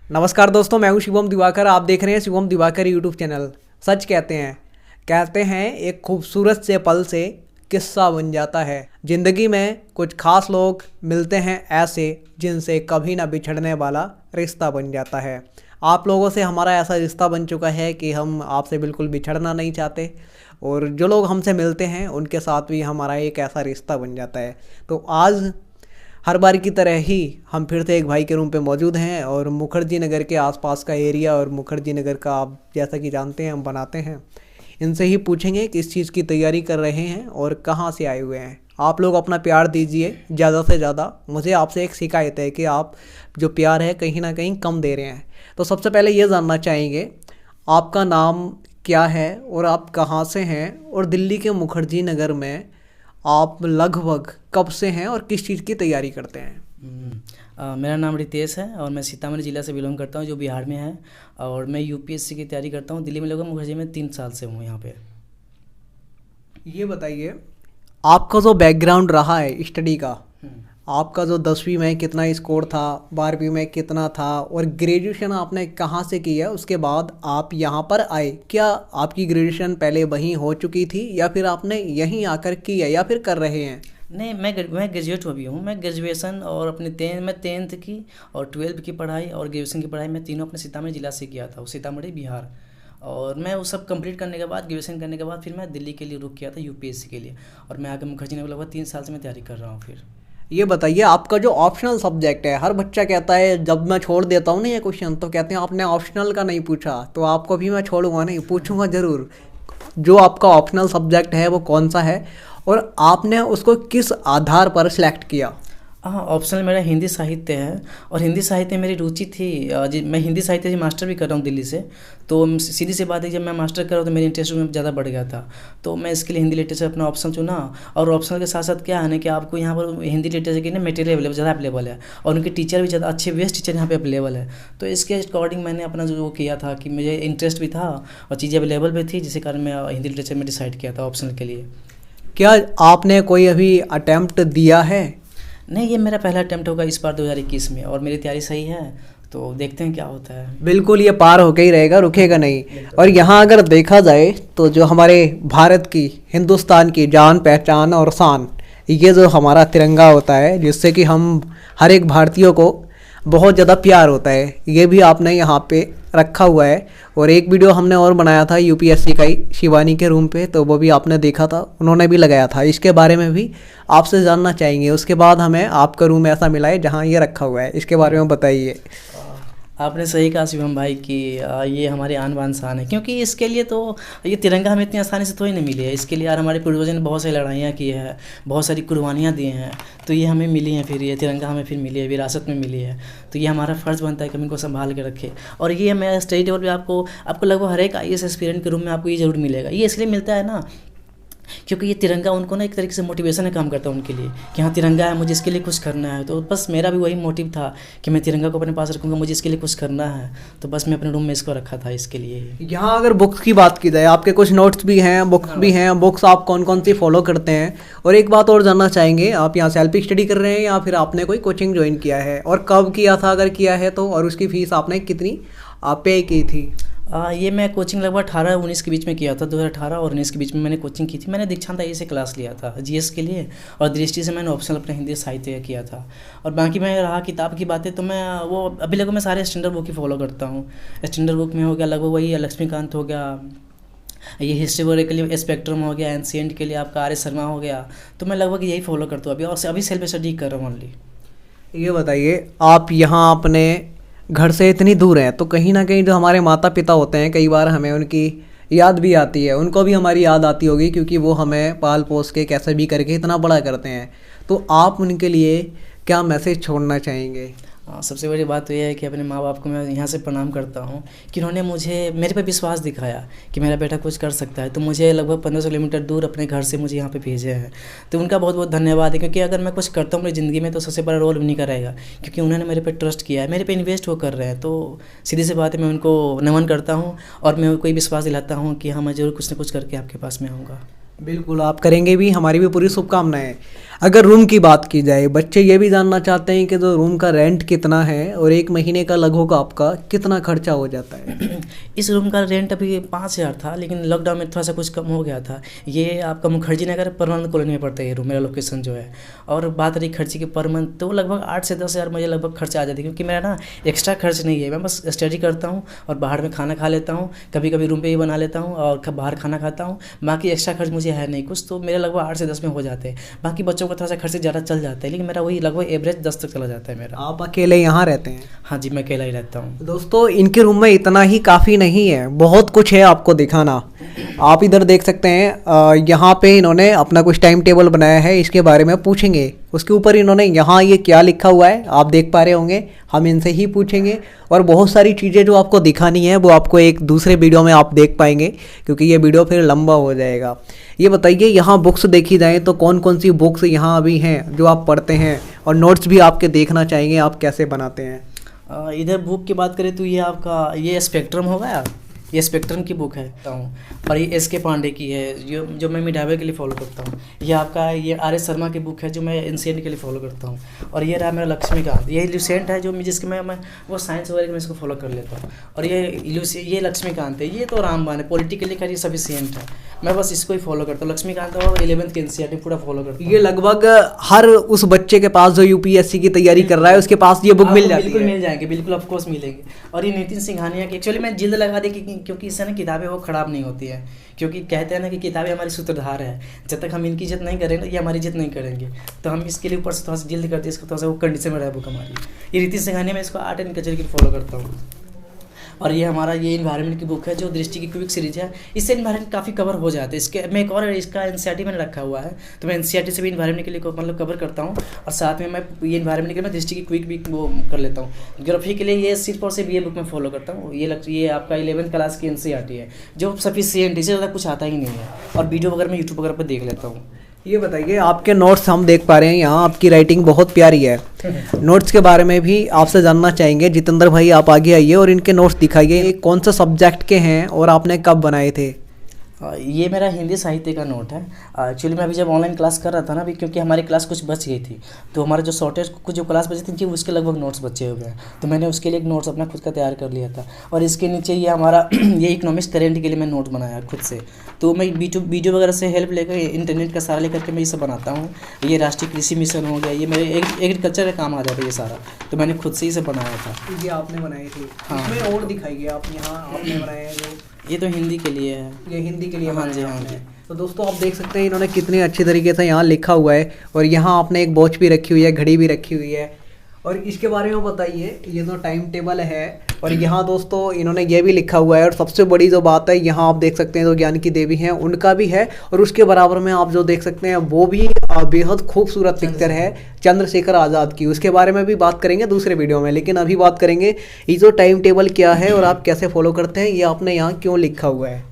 नमस्कार दोस्तों, मैं हूं शिवम दिवाकर। आप देख रहे हैं शिवम दिवाकर यूट्यूब चैनल। सच कहते हैं एक खूबसूरत से पल से किस्सा बन जाता है। ज़िंदगी में कुछ खास लोग मिलते हैं ऐसे जिनसे कभी ना बिछड़ने वाला रिश्ता बन जाता है। आप लोगों से हमारा ऐसा रिश्ता बन चुका है कि हम आपसे बिल्कुल बिछड़ना नहीं चाहते, और जो लोग हमसे मिलते हैं उनके साथ भी हमारा एक ऐसा रिश्ता बन जाता है। तो आज हर बार की तरह ही हम फिर से एक भाई के रूम पे मौजूद हैं, और मुखर्जी नगर के आसपास का एरिया और मुखर्जी नगर का आप जैसा कि जानते हैं हम बनाते हैं। इनसे ही पूछेंगे किस चीज़ की तैयारी कर रहे हैं और कहाँ से आए हुए हैं। आप लोग अपना प्यार दीजिए ज़्यादा से ज़्यादा। मुझे आपसे एक शिकायत है कि आप जो प्यार है कहीं ना कहीं कम दे रहे हैं। तो सबसे पहले ये जानना चाहेंगे, आपका नाम क्या है और आप कहाँ से हैं, और दिल्ली के मुखर्जी नगर में आप लगभग कब से हैं और किस चीज़ की तैयारी करते हैं? मेरा नाम रितेश है और मैं सीतामढ़ी ज़िला से बिलोंग करता हूँ, जो बिहार में है। और मैं यूपीएससी की तैयारी करता हूँ। दिल्ली में लगभग मुखर्जी में 3 साल से हूँ यहाँ पे। ये बताइए, आपका जो बैकग्राउंड रहा है स्टडी का, आपका जो 10वीं में कितना स्कोर था, 12वीं में कितना था, और ग्रेजुएशन आपने कहाँ से की है, उसके बाद आप यहाँ पर आए। क्या आपकी ग्रेजुएशन पहले वहीं हो चुकी थी या फिर आपने यहीं आकर की है या फिर कर रहे हैं? नहीं, मैं ग्रेजुएट अभी हूँ। मैं ग्रेजुएशन और अपने मैं 10th की और 12th की पढ़ाई और ग्रेजुएशन की पढ़ाई मैं तीनों अपने सीतामढ़ी ज़िला से किया था, सीतामढ़ी बिहार। और मैं वो सब कंप्लीट करने के बाद, ग्रेजुएशन करने के बाद फिर मैं दिल्ली के लिए रुक किया था यूपीएससी के लिए। और मैं आगे मुखर्जी नगर लगभग 3 साल से मैं तैयारी कर रहा हूँ। फिर ये बताइए, आपका जो ऑप्शनल सब्जेक्ट है, हर बच्चा कहता है जब मैं छोड़ देता हूँ ना ये क्वेश्चन, तो कहते हैं आपने ऑप्शनल का नहीं पूछा। तो आपको भी मैं छोड़ूंगा नहीं, पूछूंगा ज़रूर। जो आपका ऑप्शनल सब्जेक्ट है वो कौन सा है और आपने उसको किस आधार पर सिलेक्ट किया? हाँ, ऑप्शनल मेरा हिंदी साहित्य है। और हिंदी साहित्य में मेरी रुचि थी। मैं हिंदी साहित्य से मास्टर भी कर रहा हूँ दिल्ली से। तो सीधी सी बात है, जब मैं मास्टर कर रहा हूँ तो मेरी इंटरेस्ट में ज़्यादा बढ़ गया था। तो मैं इसके लिए हिंदी लिटरेचर अपना ऑप्शन चुना। और ऑप्शनल के साथ साथ क्या है ना कि आपको यहाँ पर हिंदी लिटरेचर की ना मटेरियल ज़्यादा अवेलेबल है, और उनके टीचर भी ज़्यादा अच्छे बेस्ट टीचर यहाँ पे अवेलेबल है। तो इसके अकॉर्डिंग मैंने अपना जो किया था कि मुझे इंटरेस्ट भी था और चीज़ें अवेलेबल भी थी, जिसके कारण मैं हिंदी लिटरेचर में डिसाइड किया था ऑप्शनल के लिए। क्या आपने कोई अभी अटेम्प्ट दिया है? नहीं, ये मेरा पहला अटेम्प्ट होगा इस बार 2021 में, और मेरी तैयारी सही है। तो देखते हैं क्या होता है। बिल्कुल, ये पार होके ही रहेगा, रुकेगा नहीं। और यहाँ अगर देखा जाए तो जो हमारे भारत की, हिंदुस्तान की जान पहचान और शान, ये जो हमारा तिरंगा होता है, जिससे कि हम हर एक भारतीयों को बहुत ज़्यादा प्यार होता है, ये भी आपने यहाँ पे रखा हुआ है। और एक वीडियो हमने और बनाया था यूपीएससी का ही, शिवानी के रूम पे, तो वो भी आपने देखा था, उन्होंने भी लगाया था। इसके बारे में भी आपसे जानना चाहेंगे। उसके बाद हमें आपका रूम ऐसा मिला है जहाँ ये रखा हुआ है, इसके बारे में बताइए। आपने सही कहा शिवम भाई कि ये हमारी आन बान शान है, क्योंकि इसके लिए तो ये तिरंगा हमें इतनी आसानी से थोड़ी नहीं मिली है। इसके लिए यार हमारे पूर्वजों ने बहुत सारी लड़ाइयाँ की है, बहुत सारी कुर्बानियाँ दी हैं, तो ये हमें मिली हैं। फिर ये तिरंगा हमें फिर मिली है, विरासत में मिली है। तो ये हमारा फ़र्ज़ बनता है कि हम इनको संभाल के रखें। और ये मैं स्टडी टेबल पर आपको लगभग हर एक IAS एस्पिरेंट के रूम में आपको ये ज़रूर मिलेगा। ये इसलिए मिलता है ना क्योंकि ये तिरंगा उनको ना एक तरीके से मोटिवेशन का काम करता है उनके लिए, कि हाँ तिरंगा है, मुझे इसके लिए कुछ करना है। तो बस मेरा भी वही मोटिव था कि मैं तिरंगा को अपने पास रखूँगा, मुझे इसके लिए कुछ करना है। तो बस मैं अपने रूम में इसको रखा था इसके लिए। यहाँ अगर बुक्स की बात की जाए, आपके कुछ नोट्स भी हैं, बुक्स भी हैं। बुक्स आप कौन कौन सी फॉलो करते हैं? और एक बात और जानना चाहेंगे, आप यहाँ सेल्फ स्टडी कर रहे हैं या फिर आपने कोई कोचिंग ज्वाइन किया है, और कब किया था अगर किया है तो, और उसकी फ़ीस आपने कितनी पे की थी? ये मैं कोचिंग लगभग 18-19 के बीच में किया था। 2018 और 19 के बीच में मैंने कोचिंग की थी। मैंने दीक्षांत IAS से क्लास लिया था GS के लिए, और दृष्टि से मैंने ऑप्शनल अपने हिंदी साहित्य किया था। और बाकी मैं रहा किताब की बातें, तो मैं वो अभी लगभग मैं सारे स्टैंडर्ड बुक ही फॉलो करता हूँ। स्टैंडर्ड बुक में हो गया लगभग वही लक्ष्मीकांत हो गया, ये हिस्ट्री वगैरह के लिए स्पेक्ट्रम हो गया, एंशिएंट के लिए आपका आर्य शर्मा हो गया। तो मैं लगभग यही फॉलो करता हूँ अभी, और अभी सेल्फ स्टडी कर रहा हूँ ओनली। ये बताइए, आप यहाँ अपने घर से इतनी दूर हैं, तो कहीं ना कहीं जो हमारे माता पिता होते हैं, कई बार हमें उनकी याद भी आती है, उनको भी हमारी याद आती होगी, क्योंकि वो हमें पाल पोस के कैसे भी करके इतना बड़ा करते हैं। तो आप उनके लिए क्या मैसेज छोड़ना चाहेंगे? सबसे बड़ी बात तो यह है कि अपने माँ बाप को मैं यहाँ से प्रणाम करता हूँ कि उन्होंने मेरे पे विश्वास दिखाया कि मेरा बेटा कुछ कर सकता है। तो मुझे लगभग 1500 किलोमीटर दूर अपने घर से मुझे यहाँ पे भेजे हैं। तो उनका बहुत बहुत धन्यवाद है, क्योंकि अगर मैं कुछ करता हूँ अपनी ज़िंदगी में तो सबसे बड़ा रोल उन्हीं का रहेगा, क्योंकि उन्होंने मेरे पे ट्रस्ट किया है, मेरे पे इन्वेस्ट वो कर रहे हैं। तो सीधी सी बात है, मैं उनको नमन करता हूँ और मैं उनको विश्वास दिलाता हूँ कि हाँ, मैं ज़रूर कुछ ना कुछ करके आपके पास में आऊँगा। बिल्कुल, आप करेंगे भी, हमारी भी पूरी शुभकामनाएं। अगर रूम की बात की जाए, बच्चे ये भी जानना चाहते हैं कि जो रूम का रेंट कितना है और एक महीने का लगभग आपका कितना खर्चा हो जाता है। इस रूम का रेंट अभी 5,000 था, लेकिन लॉकडाउन में थोड़ा सा कुछ कम हो गया था। ये आपका मुखर्जी नगर परमानंद कॉलोनी में पड़ता है ये रूम, मेरा लोकेशन जो है। और बात रही खर्चे की पर मंथ, तो लगभग 8 से 10 हज़ार मुझे लगभग खर्चा आ जाता है, क्योंकि मेरा ना एक्स्ट्रा खर्च नहीं है। मैं बस स्टडी करता हूँ और बाहर में खाना खा लेता हूँ, कभी कभी रूम पे ही बना लेता हूँ और बाहर खाना खाता हूँ। बाकी एक्स्ट्रा खर्च मुझे है नहीं कुछ, तो मेरे लगभग 8 से 10 में हो जाते हैं। बाकी बच्चों का थोड़ा सा खर्च ज़्यादा चल जाता है, लेकिन मेरा वही लगभग एवरेज 10 तक चला जाता है मेरा। आप अकेले यहाँ रहते हैं? हाँ जी, मैं अकेला ही रहता हूँ। दोस्तों, इनके रूम में इतना ही काफ़ी नहीं है, बहुत कुछ है आपको दिखाना। आप इधर देख सकते हैं, यहाँ पे इन्होंने अपना कुछ टाइम टेबल बनाया है, इसके बारे में पूछेंगे। उसके ऊपर इन्होंने यहाँ ये क्या लिखा हुआ है आप देख पा रहे होंगे, हम इनसे ही पूछेंगे। और बहुत सारी चीज़ें जो आपको दिखानी है वो आपको एक दूसरे वीडियो में आप देख पाएंगे, क्योंकि ये वीडियो फिर लंबा हो जाएगा। ये बताइए, यहाँ बुक्स देखी जाए तो कौन कौन सी बुक्स यहाँ अभी हैं जो आप पढ़ते हैं, और नोट्स भी आपके देखना चाहेंगे आप कैसे बनाते हैं। इधर बुक की बात करें तो ये आपका ये स्पेक्ट्रम होगा, ये स्पेक्ट्रम की बुक है और ये एस के पांडे की है जो मैं मिडावे के लिए फॉलो करता हूँ। ये आपका ये आर एस शर्मा की बुक है जो मैं एनसीएंट के लिए फॉलो करता हूँ। और ये रहा मेरा लक्ष्मीकांत, ये लुसेंट है जो जिसके मैं वो साइंस वगैरह में इसको फॉलो कर लेता हूँ। और ये लक्ष्मीकांत है, ये तो रामबान है, पॉलिटिकली का ये सफिशिएंट है, मैं बस इसको ही फॉलो करता हूँ। लक्ष्मीकांत और 11th के एनसीईआरटी पूरा फॉलो करता हूँ। ये लगभग हर उस बच्चे के पास जो यूपीएससी की तैयारी कर रहा है उसके पास ये बुक मिल जाती है। बिल्कुल मिल जाएंगे, बिल्कुल ऑफकोर्स मिलेंगे। और ये नितिन सिंघानिया की एक्चुअली मैं जिल्द लगा दी क्योंकि इससे ना किताबें वो ख़राब नहीं होती है, क्योंकि कहते हैं ना कि किताबें हमारी सूत्रधार है, जब तक हम इनकी इज्जत नहीं करेंगे ये हमारी इज्जत नहीं करेंगे। तो हम इसके लिए ऊपर से थोड़ा सा जिल्द करते हैं, इसको थोड़ा सा वो कंडीशन में रहा बुक हमारी। ये नितिन सिंघानिया में इसको आर्ट एंड कल्चर की फॉलो करता हूँ। और ये हमारा ये इन्वायरमेंट की बुक है जो दृष्टि की क्विक सीरीज है, इससे इन्वायरमेंट काफ़ी कवर हो जाता है। इसके मैं एक और इसका एनसीईआरटी मैंने रखा हुआ है, तो मैं एनसीईआरटी से भी इन्वायरमेंट के लिए मतलब कवर करता हूँ। और साथ में मैं ये इन्वायरमेंट के लिए मैं दृष्टि की क्विक भी वो कर लेता हूँ। ज्योग्राफी के लिए ये सिर्फ और सिर्फ ये बुक मैं फॉलो करता हूँ। ये आपका 11th क्लास की एनसीईआरटी है जो सफिशिएंट, इससे ज़्यादा कुछ आता ही नहीं है। और वीडियो वगैरह मैं यूट्यूब वगैरह पर देख लेता हूँ। ये बताइए, आपके नोट्स हम देख पा रहे हैं यहाँ, आपकी राइटिंग बहुत प्यारी है। नोट्स के बारे में भी आपसे जानना चाहेंगे। जितेंद्र भाई आप आगे आइए और इनके नोट्स दिखाइए, कौन सा सब्जेक्ट के हैं और आपने कब बनाए थे। ये मेरा हिंदी साहित्य का नोट है। एक्चुअली मैं अभी जब ऑनलाइन क्लास कर रहा था ना अभी, क्योंकि हमारी क्लास कुछ बच गई थी, तो हमारे जो शॉर्टेज कुछ जो क्लास बची थी उसके लगभग नोट्स बचे हुए हैं, तो मैंने उसके लिए एक नोट्स अपना खुद का तैयार कर लिया था। और इसके नीचे ये हमारा ये इकोनॉमिक्स करेंट के लिए मैं नोट बनाया खुद से। तो मैं वीडियो वगैरह से हेल्प लेकर इंटरनेट का सहारा लेकर के मैं ये सब बनाता हूँ। ये राष्ट्रीय कृषि मिशन हो गया, ये मेरे एग्रीकल्चर का काम आ जाता है ये सारा, तो मैंने खुद से ही सब बनाया था। ये आपने बनाई थी? हाँ। इसमें और दिखाइए आप, यहाँ आपने बनाए हैं जो ये तो हिंदी के लिए है, ये हिंदी के लिए। हाँ जी, हाँ जी। तो दोस्तों आप देख सकते हैं इन्होंने कितने अच्छे तरीके से यहाँ लिखा हुआ है, और यहाँ आपने एक वॉच भी रखी हुई है, घड़ी भी रखी हुई है। और इसके बारे में बताइए, ये तो टाइम टेबल है, और यहाँ दोस्तों इन्होंने ये भी लिखा हुआ है। और सबसे बड़ी जो बात है, यहाँ आप देख सकते हैं जो ज्ञान की देवी हैं उनका भी है, और उसके बराबर में आप जो देख सकते हैं वो भी बेहद खूबसूरत पिक्चर है चंद्रशेखर आज़ाद की। उसके बारे में भी बात करेंगे दूसरे वीडियो में, लेकिन अभी बात करेंगे ये जो टाइम टेबल क्या है और आप कैसे फॉलो करते हैं, ये आपने यहाँ क्यों लिखा हुआ है।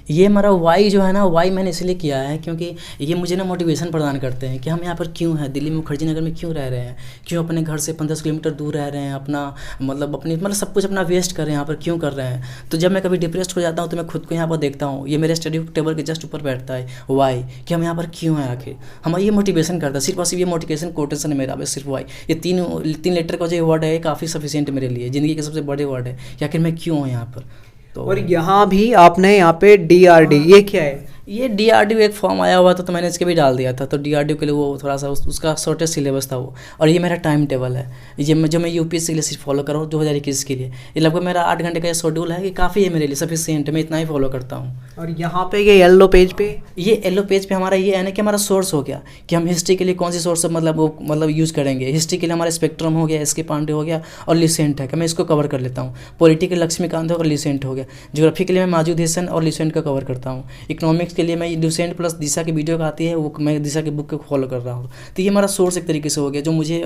ये हमारा वाई जो है ना, वाई मैंने इसलिए किया है क्योंकि ये मुझे ना मोटिवेशन प्रदान करते हैं कि हम यहाँ पर क्यों हैं, दिल्ली में मुखर्जी नगर में क्यों रह रहे हैं, क्यों अपने घर से 15 किलोमीटर दूर रह रहे हैं, अपना मतलब सब कुछ अपना वेस्ट कर रहे हैं, यहाँ पर क्यों कर रहे हैं। तो जब मैं कभी डिप्रेस्ड हो जाता हूँ तो मैं खुद को यहाँ पर देखता हूँ, ये मेरे स्टडी टेबल के जस्ट ऊपर बैठता है वाई, कि हम यहाँ पर क्यों हैं आखिर, हमारा ये मोटिवेशन करता है। सिर्फ और सिर्फ ये मोटिवेशन कोटेशन है मेरा, बस सिर्फ वाई। ये तीन लेटर का जो वर्ड है काफ़ी सफिशिएंट मेरे लिए, ज़िंदगी के सबसे बड़े वर्ड है कि आखिर मैं क्यों हूँ यहाँ पर। तो और यहाँ भी आपने यहाँ पे DRD, ये क्या है? ये DRDO एक फॉर्म आया हुआ था तो मैंने इसके भी डाल दिया था, तो DRDO के लिए वो थोड़ा सा उसका शॉर्टेज सिलेबस था वो। और ये मेरा टाइम टेबल है, ये जो मैं यूपीएससी के लिए सिर्फ फॉलो कर रहा हूँ 2021 के लिए। ये लगभग मेरा 8 घंटे का ये शेड्यूल है, कि काफ़ी है मेरे लिए, सफिशिएंट है, मैं इतना ही फॉलो करता हूँ। और यहाँ पे ये येलो पेज पे, ये येलो पेज पे हमारा ये है ना कि हमारा सोर्स हो गया कि हम हिस्ट्री के लिए कौन सी सोर्स मतलब यूज़ करेंगे। हिस्ट्री के लिए हमारा स्पेक्ट्रम हो गया, एस के पांडे हो गया, और लुसेंट है कि मैं इसको कवर कर लेता हूँ। पॉलिटिकल लक्ष्मीकांत हो और लुसेंट हो गया। ज्योग्राफी के लिए मैं माजूद हसन और लुसेंट का कवर करता हूँ। इकोनॉमिक्स के लिए मैं लुसेंट प्लस दिशा की वीडियो का आती है वो मैं दिशा की बुक को फॉलो कर रहा हूँ। तो ये हमारा सोर्स एक तरीके से हो गया, जो मुझे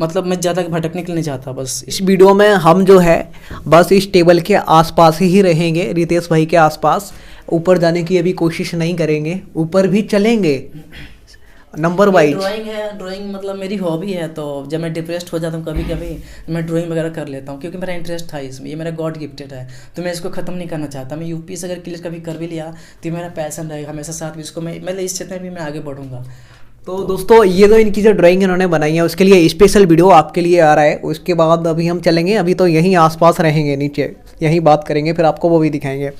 मतलब मैं ज़्यादा भटकने के लिए नहीं चाहता। बस इस वीडियो में हम जो है बस इस टेबल के आसपास ही रहेंगे, रितेश भाई के आसपास। ऊपर जाने की अभी कोशिश नहीं करेंगे, ऊपर भी चलेंगे नंबर वाइज। ड्राइंग है, ड्राइंग मतलब मेरी हॉबी है, तो जब मैं डिप्रेस्ड हो जाता हूँ कभी कभी मैं ड्राइंग वगैरह कर लेता हूँ, क्योंकि मेरा इंटरेस्ट था इसमें, ये मेरा गॉड गिफ्टेड है, तो मैं इसको ख़त्म नहीं करना चाहता। मैं यूपी से अगर क्लियर कभी कर भी लिया तो ये मेरा पैशन रहेगा हमेशा साथ भी, इसको मैं मतलब इस क्षेत्र में भी मैं आगे बढ़ूँगा। तो दोस्तों ये तो इनकी जो ड्राइंग इन्होंने बनाई है उसके लिए स्पेशल वीडियो आपके लिए आ रहा है। उसके बाद अभी हम चलेंगे, अभी तो यहीं आसपास रहेंगे, नीचे यहीं बात करेंगे, फिर आपको वो भी दिखाएंगे।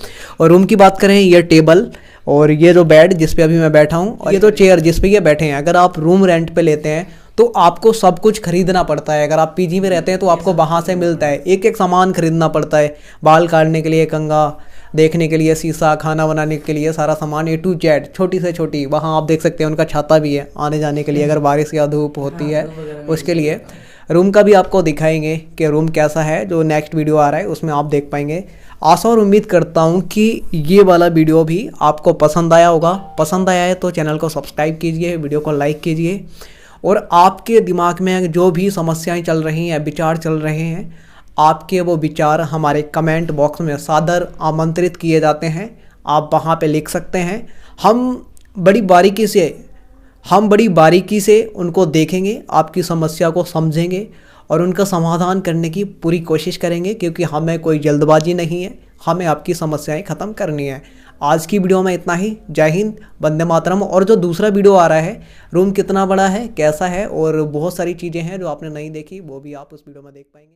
और रूम की बात करें, ये टेबल और ये जो बेड जिस पे अभी मैं बैठा हूँ और ये तो चेयर जिस पे ये बैठे हैं। अगर आप रूम रेंट पे लेते हैं तो आपको सब कुछ खरीदना पड़ता है। अगर आप पीजी में रहते हैं तो आपको वहाँ से मिलता है, एक एक सामान खरीदना पड़ता है। बाल काटने के लिए कंघा, देखने के लिए शीशा, खाना बनाने के लिए सारा सामान A to Z, छोटी से छोटी। वहाँ आप देख सकते हैं उनका छाता भी है आने जाने के लिए, अगर बारिश या धूप होती है उसके लिए। रूम का भी आपको दिखाएंगे कि रूम कैसा है, जो नेक्स्ट वीडियो आ रहा है उसमें आप देख पाएंगे। आशा और उम्मीद करता हूँ कि ये वाला वीडियो भी आपको पसंद आया होगा। पसंद आया है तो चैनल को सब्सक्राइब कीजिए, वीडियो को लाइक कीजिए। और आपके दिमाग में जो भी समस्याएं चल रही हैं, विचार चल रहे हैं, आपके वो विचार हमारे कमेंट बॉक्स में सादर आमंत्रित किए जाते हैं। आप वहाँ पे लिख सकते हैं। हम बड़ी बारीकी से उनको देखेंगे, आपकी समस्या को समझेंगे और उनका समाधान करने की पूरी कोशिश करेंगे, क्योंकि हमें कोई जल्दबाजी नहीं है, हमें आपकी समस्याएं ख़त्म करनी है। आज की वीडियो में इतना ही। जय हिंद, वंदे मातरम। और जो दूसरा वीडियो आ रहा है, रूम कितना बड़ा है, कैसा है और बहुत सारी चीज़ें हैं जो आपने नहीं देखी, वो भी आप उस वीडियो में देख पाएंगे।